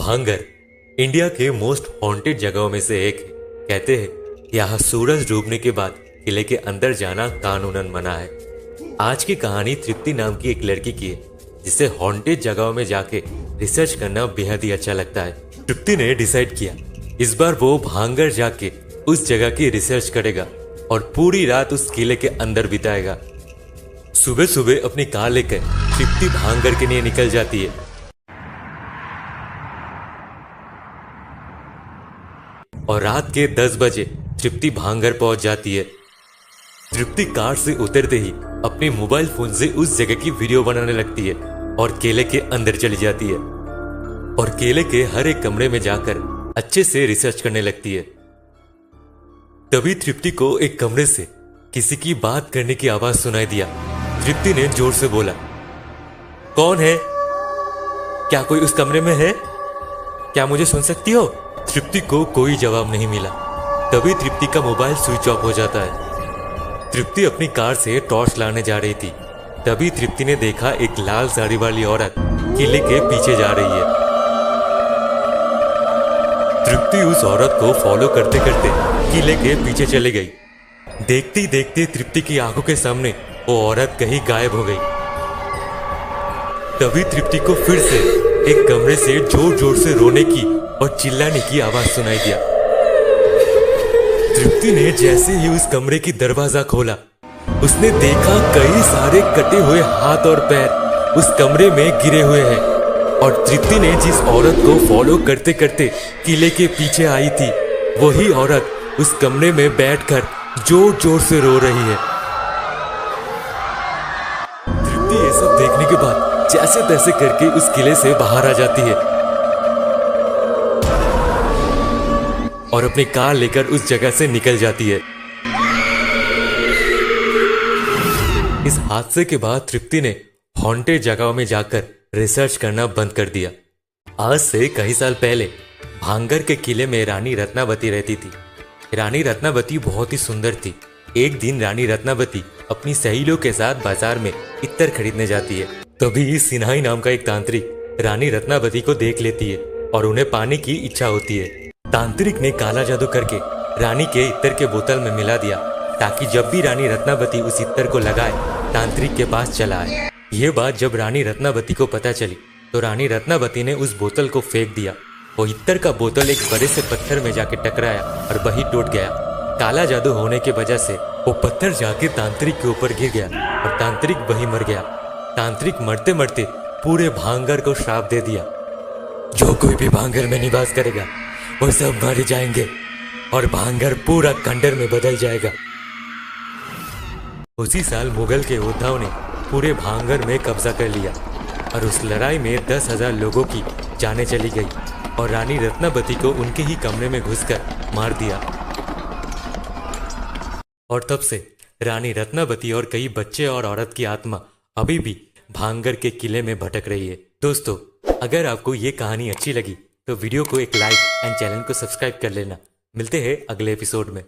भांगर इंडिया के most haunted जगहों में से एक है। कहते हैं यहाँ सूरज डूबने के बाद किले के अंदर जाना कानूनन मना है। आज की कहानी तृप्ति नाम की एक लड़की की है जिसे हॉन्टेड जगहों में जाके रिसर्च करना बेहद ही अच्छा लगता है। तृप्ति ने डिसाइड किया इस बार वो भांगर जाके उस जगह की रिसर्च करेगा और पूरी रात उस किले के अंदर बिताएगा। सुबह सुबह अपनी कार लेकर तृप्ति भांगर के लिए निकल जाती है और रात के 10 बजे तृप्ति भांगर पहुंच जाती है। तृप्ति कार से उतरते ही अपने मोबाइल फोन से उस जगह की वीडियो बनाने लगती है और केले के अंदर चली जाती है और केले के हर एक कमरे में जाकर अच्छे से रिसर्च करने लगती है। तभी तृप्ति को एक कमरे से किसी की बात करने की आवाज सुनाई दिया। तृप्ति ने जोर से बोला, कौन है? क्या कोई उस कमरे में है? क्या मुझे सुन सकती हो? तृप्ति को कोई जवाब नहीं मिला। तभी तृप्ति का मोबाइल स्विच ऑफ हो जाता है। तृप्ति अपनी कार से टॉर्च लाने जा रही थी। तभी तृप्ति ने देखा एक लाल साड़ी वाली औरत किले के पीछे जा रही है। तृप्ति उस औरत को फॉलो करते करते किले के पीछे चले गई। देखते ही देखते तृप्ति की आंखों के सामने वो औरत कहीं गायब हो गई। तभी तृप्ति को फिर से एक कमरे से जोर जोर से रोने की और चिल्लाने की आवाज सुनाई दिया। तृप्ति ने जैसे ही उस कमरे की दरवाजा खोला, उसने देखा कई सारे कटे हुए हाथ और पैर उस कमरे में गिरे हुए हैं और तृप्ति ने जिस औरत को फॉलो करते करते किले के पीछे आई थी, वही औरत उस कमरे में बैठकर जोर जोर से रो रही है। तृप्ति ये सब देखने के बाद जैसे तैसे करके उस किले से बाहर आ जाती है और अपनी कार लेकर उस जगह से निकल जाती है। इस हादसे के बाद तृप्ति ने हॉन्टेड जगहों में जाकर रिसर्च करना बंद कर दिया। आज से कई साल पहले भांगर के किले में रानी रत्नावती रहती थी। रानी रत्नावती बहुत ही सुंदर थी। एक दिन रानी रत्नावती अपनी सहेलियों के साथ बाजार में इत्र खरीदने जाती है। तभी सिन्हाई नाम का एक तांत्रिक रानी रत्नावती को देख लेती है और उन्हें पाने की इच्छा होती है। तांत्रिक ने काला जादू करके रानी के इत्र के बोतल में मिला दिया ताकि जब भी रानी रत्नावती उस इत्र को लगाए तांत्रिक के पास चला आए। यह बात जब रानी रत्नावती को पता चली तो रानी रत्नावती ने उस बोतल को फेंक दिया। वो इत्र का बोतल एक बड़े से पत्थर में जाके टकराया और वही टूट गया। काला जादू होने की वजह से वो पत्थर जाके तांत्रिक के ऊपर गिर गया और तांत्रिक वही मर गया। तांत्रिक मरते मरते पूरे भांगर को श्राप दे दिया, जो कोई भी भांगर में निवास करेगा वो सब मर जाएंगे और भांगर पूरा खंडर में बदल जाएगा। उसी साल मुगल के योद्धाओं ने पूरे भांगर में कब्जा कर लिया और उस लड़ाई में 10,000 लोगों की जानें चली गई और रानी रत्नावती को उनके ही कमरे में घुसकर मार दिया। और तब से रानी रत्नावती और कई बच्चे और औरत की आत्मा अभी भी भांगर के किले में भटक रही है। दोस्तों, अगर आपको ये कहानी अच्छी लगी तो वीडियो को एक लाइक एंड चैनल को सब्सक्राइब कर लेना। मिलते हैं अगले एपिसोड में।